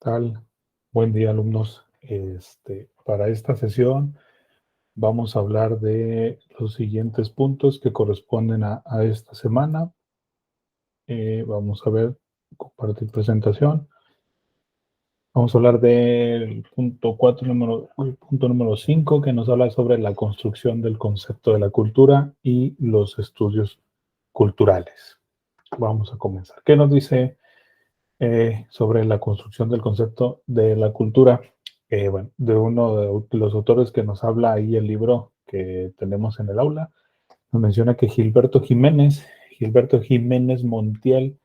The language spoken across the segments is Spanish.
Tal. Buen día, alumnos. Para esta sesión vamos a hablar de los siguientes puntos que corresponden a esta semana. Vamos a ver, compartir presentación. Vamos a hablar del punto 4, punto número 5, que nos habla sobre la construcción del concepto de la cultura y los estudios culturales. Vamos a comenzar. ¿Qué nos dice sobre la construcción del concepto de la cultura? Bueno, de uno de los autores que nos habla ahí el libro que tenemos en el aula, nos menciona que Gilberto Jiménez Montiel.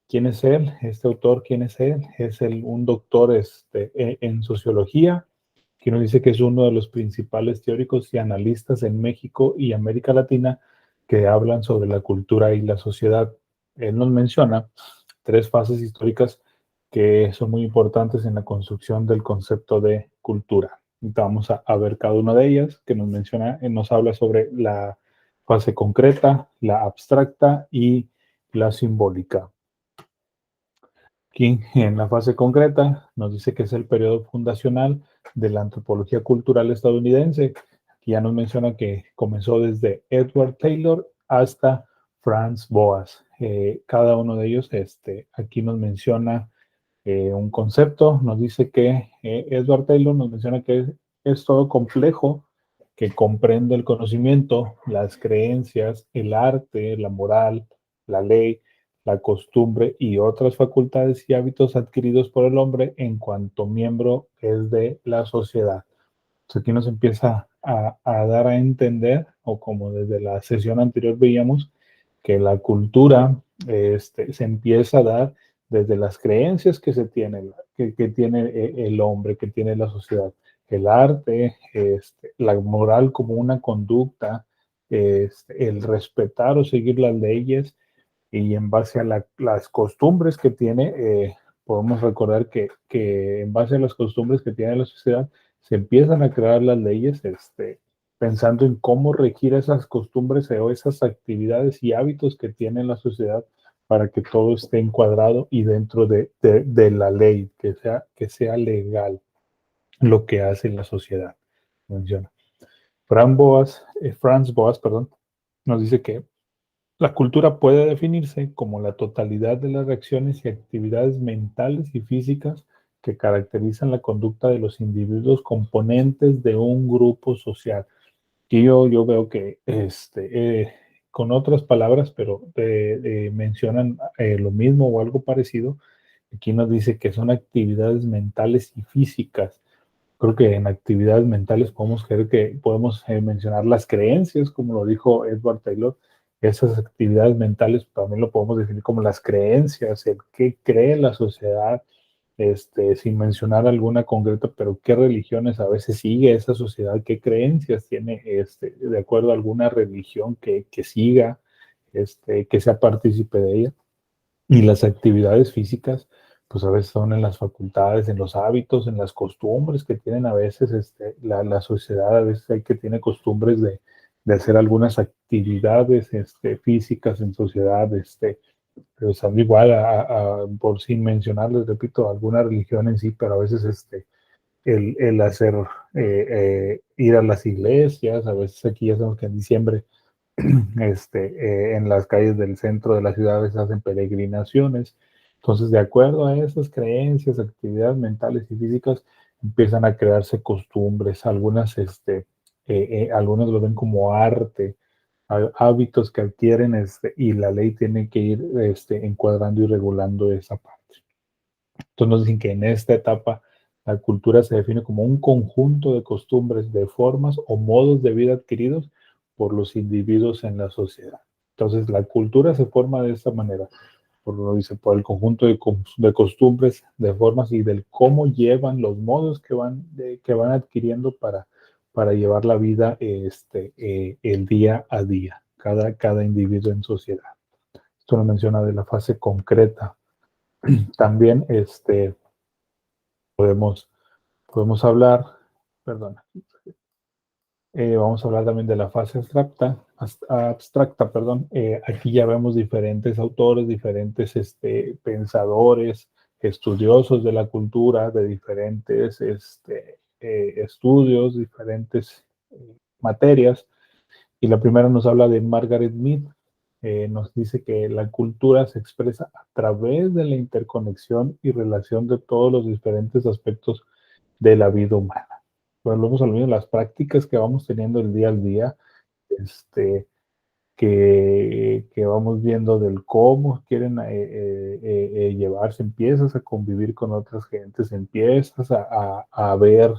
¿Quién es él? Este autor, ¿quién es él? Es un doctor en sociología, que nos dice que es uno de los principales teóricos y analistas en México y América Latina que hablan sobre la cultura y la sociedad. Él nos menciona tres fases históricas que son muy importantes en la construcción del concepto de cultura. Entonces vamos a ver cada una de ellas, que nos menciona, nos habla sobre la fase concreta, la abstracta y la simbólica. Aquí en la fase concreta nos dice que es el periodo fundacional de la antropología cultural estadounidense. Aquí ya nos menciona que comenzó desde Edward Taylor hasta Franz Boas. Cada uno de ellos, aquí nos menciona un concepto, nos dice que Edward Taylor nos menciona que es todo complejo, que comprende el conocimiento, las creencias, el arte, la moral, la ley, la costumbre y otras facultades y hábitos adquiridos por el hombre en cuanto miembro es de la sociedad. Entonces aquí nos empieza a dar a entender, o como desde la sesión anterior veíamos, que la cultura se empieza a dar desde las creencias que se tienen, que tiene el hombre, que tiene la sociedad, el arte, la moral como una conducta, el respetar o seguir las leyes, y en base a las costumbres que tiene, podemos recordar que en base a las costumbres que tiene la sociedad, se empiezan a crear las leyes, pensando en cómo regir esas costumbres o esas actividades y hábitos que tiene la sociedad para que todo esté encuadrado y dentro de la ley, que sea legal lo que hace la sociedad. Menciona. Franz Boas, perdón, nos dice que la cultura puede definirse como la totalidad de las reacciones y actividades mentales y físicas que caracterizan la conducta de los individuos componentes de un grupo social. Y yo veo que, con otras palabras, pero mencionan lo mismo o algo parecido. Aquí nos dice que son actividades mentales y físicas. Creo que en actividades mentales podemos mencionar las creencias, como lo dijo Edward Taylor. Esas actividades mentales también lo podemos definir como las creencias, el qué cree la sociedad, sin mencionar alguna concreta, pero qué religiones a veces sigue esa sociedad, qué creencias tiene, de acuerdo a alguna religión que siga, que sea partícipe de ella. Y las actividades físicas, pues a veces son en las facultades, en los hábitos, en las costumbres que tienen a veces la sociedad. A veces hay que tiene costumbres de hacer algunas actividades físicas en sociedad, pero están igual, por sin mencionar, les repito, alguna religión en sí, pero a veces el hacer, ir a las iglesias, a veces aquí ya sabemos que en diciembre en las calles del centro de las ciudades hacen peregrinaciones. Entonces, de acuerdo a esas creencias, actividades mentales y físicas, empiezan a crearse costumbres. Algunos lo ven como arte, hábitos que adquieren, y la ley tiene que ir encuadrando y regulando esa parte. Entonces nos dicen que en esta etapa la cultura se define como un conjunto de costumbres, de formas o modos de vida adquiridos por los individuos en la sociedad. Entonces la cultura se forma de esta manera, por el conjunto de costumbres, de formas y del cómo llevan los modos que van adquiriendo para llevar la vida, el día a día, cada individuo en sociedad. Esto nos menciona de la fase concreta. También podemos hablar, perdón, vamos a hablar también de la fase abstracta, perdón. Aquí ya vemos diferentes autores, diferentes pensadores, estudiosos de la cultura, de diferentes estudios, diferentes materias. Y la primera nos habla de Margaret Mead. Nos dice que la cultura se expresa a través de la interconexión y relación de todos los diferentes aspectos de la vida humana. Volvemos al mismo, las prácticas que vamos teniendo el día al día, que vamos viendo del cómo quieren llevarse, empiezas a convivir con otras gentes, empiezas a ver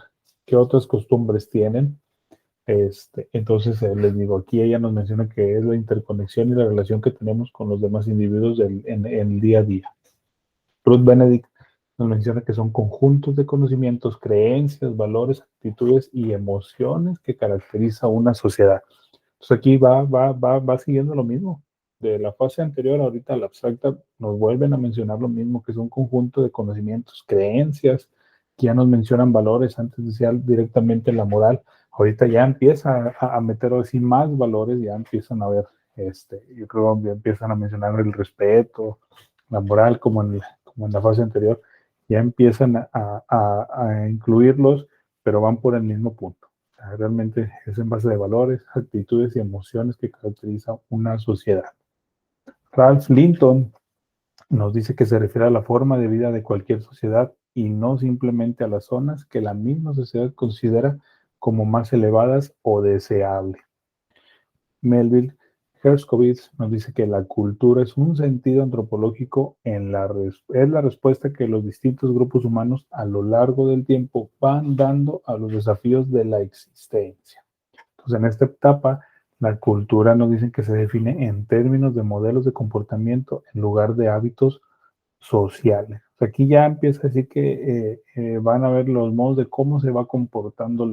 qué otras costumbres tienen. Entonces, les digo, aquí ella nos menciona que es la interconexión y la relación que tenemos con los demás individuos en el día a día. Ruth Benedict nos menciona que son conjuntos de conocimientos, creencias, valores, actitudes y emociones que caracteriza una sociedad. Entonces aquí va siguiendo lo mismo. De la fase anterior, ahorita la abstracta, nos vuelven a mencionar lo mismo, que es un conjunto de conocimientos, creencias, que ya nos mencionan valores, antes decía directamente la moral, ahorita ya empieza a meter así más valores, ya empiezan a ver, yo creo que ya empiezan a mencionar el respeto, la moral, como en la fase anterior, ya empiezan a incluirlos, pero van por el mismo punto. Realmente es en base de valores, actitudes y emociones que caracteriza una sociedad. Ralph Linton nos dice que se refiere a la forma de vida de cualquier sociedad y no simplemente a las zonas que la misma sociedad considera como más elevadas o deseables. Melville Herskovitz nos dice que la cultura es un sentido antropológico es la respuesta que los distintos grupos humanos a lo largo del tiempo van dando a los desafíos de la existencia. Entonces, en esta etapa, la cultura nos dice que se define en términos de modelos de comportamiento en lugar de hábitos sociales. O sea, aquí ya empieza a decir que van a ver los modos de cómo se va comportando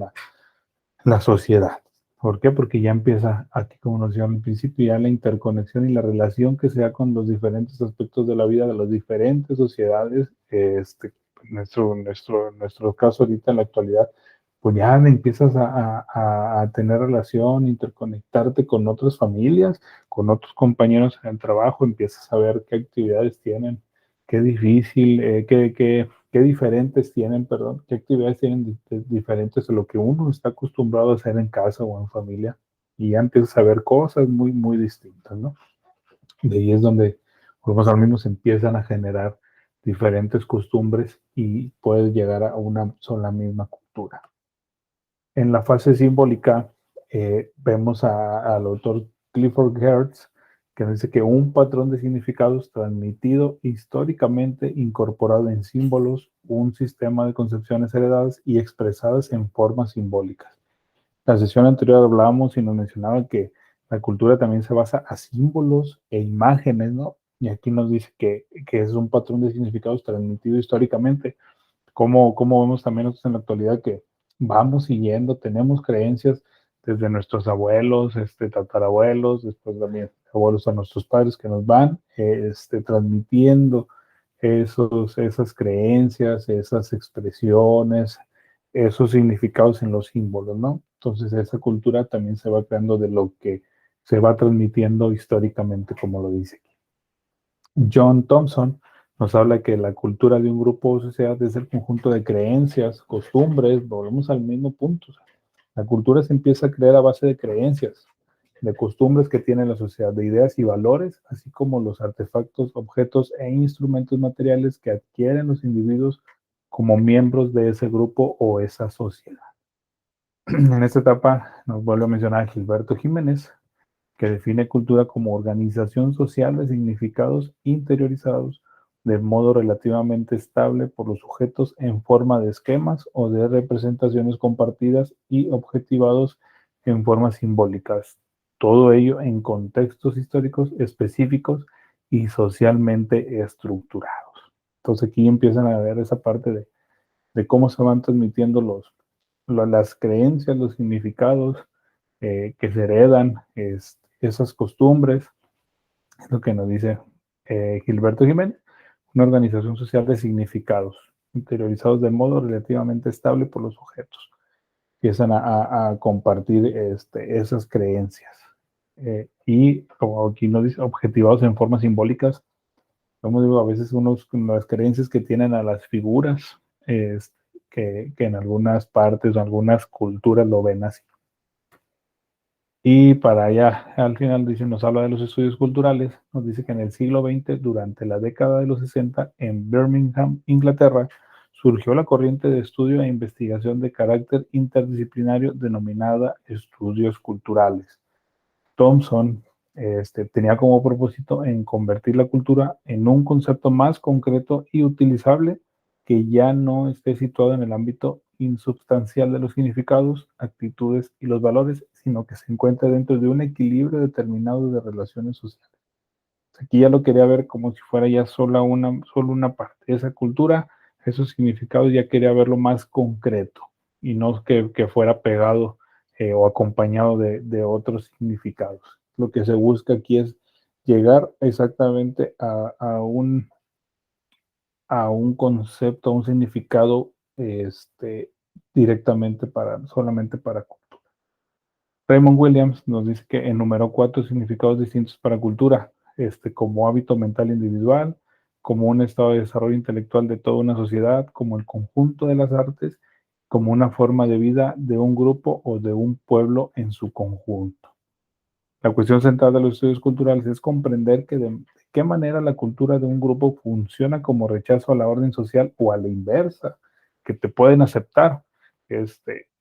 la sociedad. ¿Por qué? Porque ya empieza aquí, como nos decía al principio, ya la interconexión y la relación que se da con los diferentes aspectos de la vida de las diferentes sociedades. Nuestro caso ahorita en la actualidad, pues ya empiezas a tener relación, interconectarte con otras familias, con otros compañeros en el trabajo, empiezas a ver qué actividades tienen, qué difícil, qué diferentes tienen, perdón, qué actividades tienen diferentes a lo que uno está acostumbrado a hacer en casa o en familia, y ya empiezas a ver cosas muy, muy distintas, ¿no? De ahí es donde, volvemos al mismo, se empiezan a generar diferentes costumbres y puedes llegar a una sola misma cultura. En la fase simbólica, vemos al autor Clifford Geertz, que dice que un patrón de significados transmitido históricamente, incorporado en símbolos, un sistema de concepciones heredadas y expresadas en formas simbólicas. La sesión anterior hablábamos y nos mencionaba que la cultura también se basa a símbolos e imágenes, ¿no? Y aquí nos dice que es un patrón de significados transmitido históricamente. Como vemos también nosotros en la actualidad que vamos siguiendo, tenemos creencias desde nuestros abuelos, tatarabuelos, después también abuelos a nuestros padres que nos van transmitiendo esas creencias, esas expresiones, esos significados en los símbolos, ¿no? Entonces esa cultura también se va creando de lo que se va transmitiendo históricamente, como lo dice aquí. John Thompson nos habla que la cultura de un grupo o sociedad es el conjunto de creencias, costumbres, volvemos al mismo punto. La cultura se empieza a crear a base de creencias, de costumbres que tiene la sociedad, de ideas y valores, así como los artefactos, objetos e instrumentos materiales que adquieren los individuos como miembros de ese grupo o esa sociedad. En esta etapa nos vuelve a mencionar Gilberto Jiménez, que define cultura como organización social de significados interiorizados de modo relativamente estable por los sujetos en forma de esquemas o de representaciones compartidas y objetivados en formas simbólicas. Todo ello en contextos históricos específicos y socialmente estructurados. Entonces aquí empiezan a ver esa parte de cómo se van transmitiendo las creencias, los significados que se heredan, esas costumbres, es lo que nos dice Gilberto Jiménez, una organización social de significados interiorizados de modo relativamente estable por los sujetos. Empiezan a compartir esas creencias. Y como aquí nos dice, objetivados en formas simbólicas, como digo, a veces las creencias que tienen a las figuras, que en algunas partes o algunas culturas lo ven así. Y para allá, al final dice, nos habla de los estudios culturales, nos dice que en el siglo XX, durante la década de los 60, en Birmingham, Inglaterra, surgió la corriente de estudio e investigación de carácter interdisciplinario denominada estudios culturales. Thompson tenía como propósito en convertir la cultura en un concepto más concreto y utilizable que ya no esté situado en el ámbito insubstancial de los significados, actitudes y los valores, sino que se encuentre dentro de un equilibrio determinado de relaciones sociales. Aquí ya lo quería ver como si fuera ya solo una parte. Esa cultura, esos significados, ya quería verlo más concreto y no que fuera pegado o acompañado de otros significados. Lo que se busca aquí es llegar exactamente a un concepto, a un significado directamente solamente para cultura. Raymond Williams nos dice que enumeró 4 significados distintos para cultura, como hábito mental individual, como un estado de desarrollo intelectual de toda una sociedad, como el conjunto de las artes, como una forma de vida de un grupo o de un pueblo en su conjunto. La cuestión central de los estudios culturales es comprender que de qué manera la cultura de un grupo funciona como rechazo a la orden social o a la inversa, que te pueden aceptar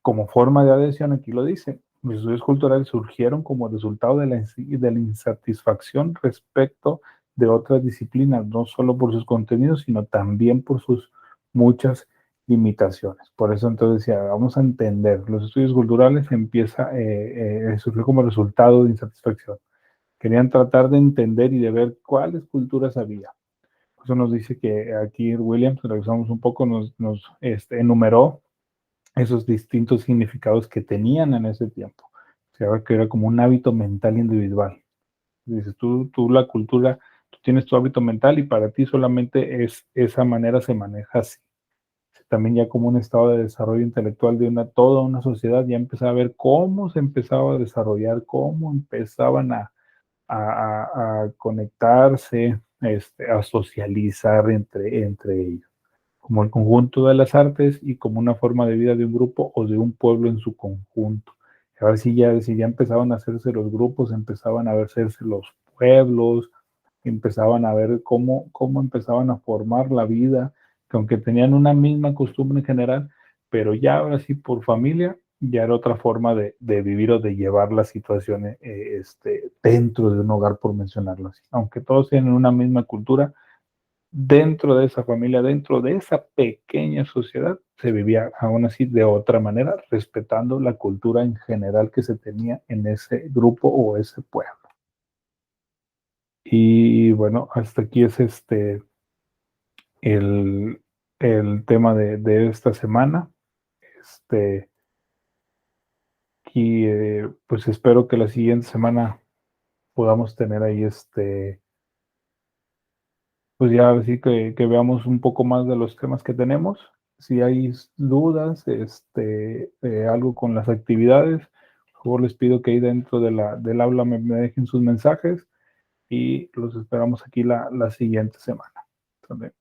como forma de adhesión. Aquí lo dice, los estudios culturales surgieron como resultado de la insatisfacción respecto de otras disciplinas, no solo por sus contenidos, sino también por sus muchas limitaciones. Por eso entonces decía, vamos a entender, los estudios culturales surgió como resultado de insatisfacción. Querían tratar de entender y de ver cuáles culturas había. Eso nos dice que aquí Williams, revisamos un poco, nos enumeró esos distintos significados que tenían en ese tiempo. O sea, que era como un hábito mental individual. Dices, tú la cultura, tú tienes tu hábito mental y para ti solamente esa manera se maneja así. También ya como un estado de desarrollo intelectual de toda una sociedad, ya empezaba a ver cómo se empezaba a desarrollar, cómo empezaban a conectarse, a socializar entre ellos, como el conjunto de las artes y como una forma de vida de un grupo o de un pueblo en su conjunto. A ver si ya empezaban a hacerse los grupos, empezaban a hacerse los pueblos, empezaban a ver cómo empezaban a formar la vida, que aunque tenían una misma costumbre en general, pero ya ahora sí por familia, ya era otra forma de vivir o de llevar las situaciones dentro de un hogar, por mencionarlo así. Aunque todos tienen una misma cultura, dentro de esa familia, dentro de esa pequeña sociedad, se vivía aún así de otra manera, respetando la cultura en general que se tenía en ese grupo o ese pueblo. Y bueno, hasta aquí es el, el tema de esta semana. Este, y pues espero que la siguiente semana podamos tener ahí pues ya así que veamos un poco más de los temas que tenemos. Si hay dudas, algo con las actividades, por favor les pido que ahí dentro del aula me dejen sus mensajes y los esperamos aquí la siguiente semana. También.